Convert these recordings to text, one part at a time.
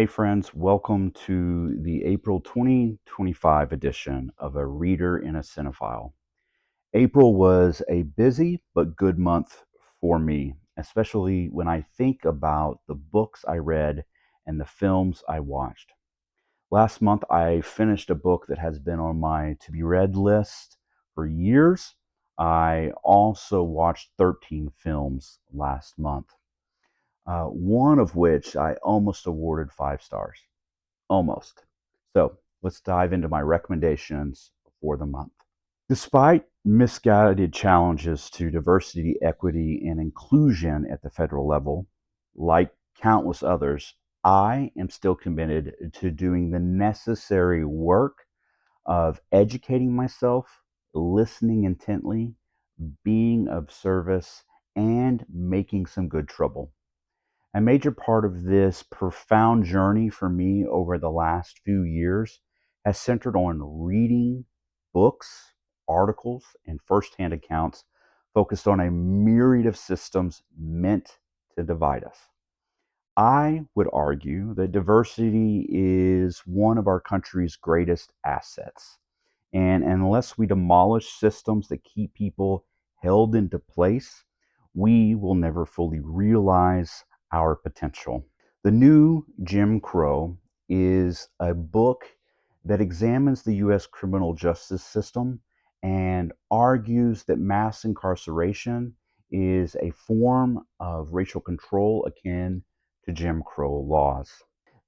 Hey friends, welcome to the April 2025 edition of A Reader in a Cinephile. April was a busy but good month for me, especially when I think about the books I read and the films I watched. Last month, I finished a book that has been on my to be read list for years. I also watched 13 films last month, one of which I almost awarded 5 stars. Almost. So let's dive into my recommendations for the month. Despite misguided challenges to diversity, equity, and inclusion at the federal level, like countless others, I am still committed to doing the necessary work of educating myself, listening intently, being of service, and making some good trouble. A major part of this profound journey for me over the last few years has centered on reading books, articles, and firsthand accounts focused on a myriad of systems meant to divide us. I would argue that diversity is one of our country's greatest assets. And unless we demolish systems that keep people held into place, we will never fully realize our potential. The New Jim Crow is a book that examines the U.S. criminal justice system and argues that mass incarceration is a form of racial control akin to Jim Crow laws.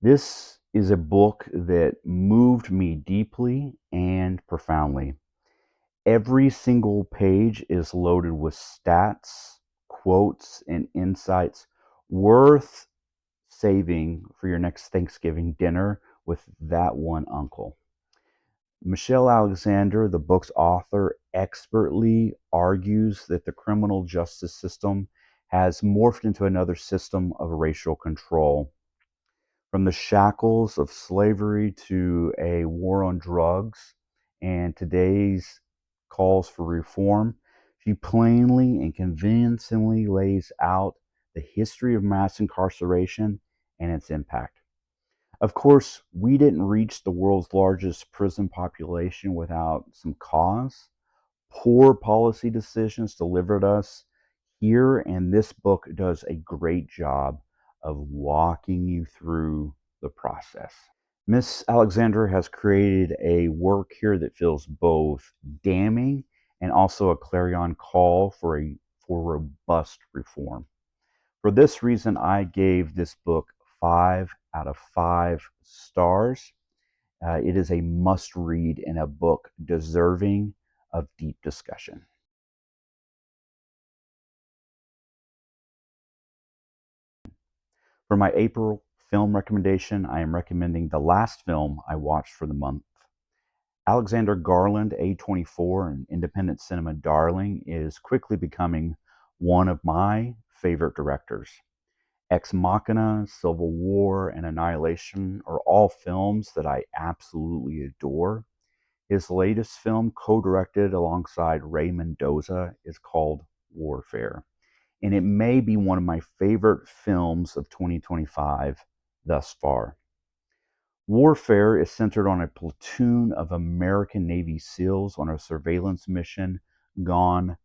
This is a book that moved me deeply and profoundly. Every single page is loaded with stats, quotes, and insights worth saving for your next Thanksgiving dinner with that one uncle. Michelle Alexander, the book's author, expertly argues that the criminal justice system has morphed into another system of racial control. From the shackles of slavery to a war on drugs and today's calls for reform, she plainly and convincingly lays out the history of mass incarceration and its impact. Of course, we didn't reach the world's largest prison population without some cause. Poor policy decisions delivered us here, and this book does a great job of walking you through the process. Miss Alexander has created a work here that feels both damning and also a clarion call for robust reform. For this reason, I gave this book 5 out of 5 stars. It is a must read and a book deserving of deep discussion. For my April film recommendation, I am recommending the last film I watched for the month. Alexander Garland, A24, an independent cinema darling, is quickly becoming one of my favorite directors. Ex Machina, Civil War, and Annihilation are all films that I absolutely adore. His latest film, co-directed alongside Ray Mendoza, is called Warfare, and it may be one of my favorite films of 2025 thus far. Warfare is centered on a platoon of American Navy SEALs on a surveillance mission gone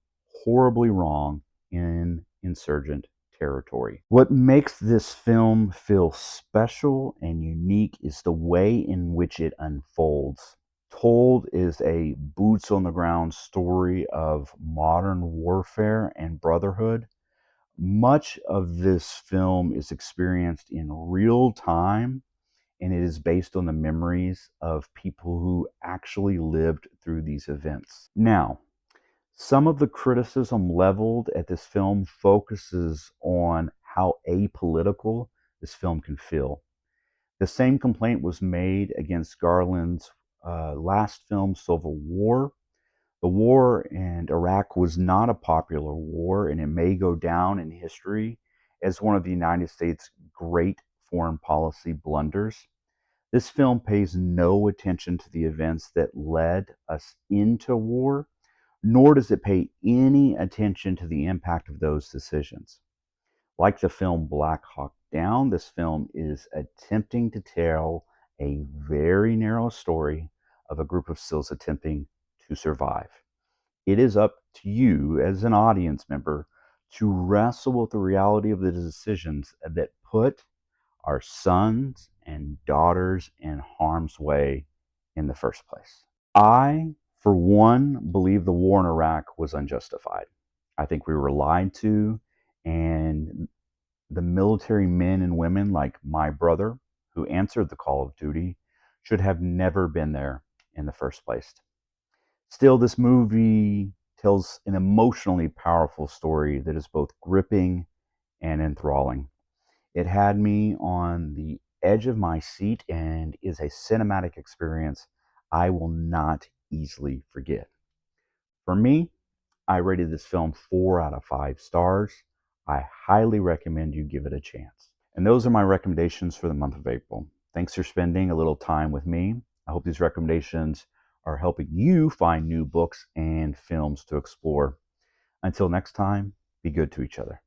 horribly wrong in insurgent territory. What makes this film feel special and unique is the way in which it unfolds. Told is a boots on the ground story of modern warfare and brotherhood. Much of this film is experienced in real time, and it is based on the memories of people who actually lived through these events. Now, some of the criticism leveled at this film focuses on how apolitical this film can feel. The same complaint was made against Garland's last film, Civil War. The war in Iraq was not a popular war, and it may go down in history as one of the United States' great foreign policy blunders. This film pays no attention to the events that led us into war, nor does it pay any attention to the impact of those decisions. Like the film Black Hawk Down, this film is attempting to tell a very narrow story of a group of SEALs attempting to survive. It is up to you as an audience member to wrestle with the reality of the decisions that put our sons and daughters in harm's way in the first place. I, for one, believe the war in Iraq was unjustified. I think we were lied to, and the military men and women like my brother, who answered the call of duty, should have never been there in the first place. Still, this movie tells an emotionally powerful story that is both gripping and enthralling. It had me on the edge of my seat and is a cinematic experience I will not easily forget. For me, I rated this film 4 out of 5 stars. I highly recommend you give it a chance. And those are my recommendations for the month of April. Thanks for spending a little time with me. I hope these recommendations are helping you find new books and films to explore. Until next time, be good to each other.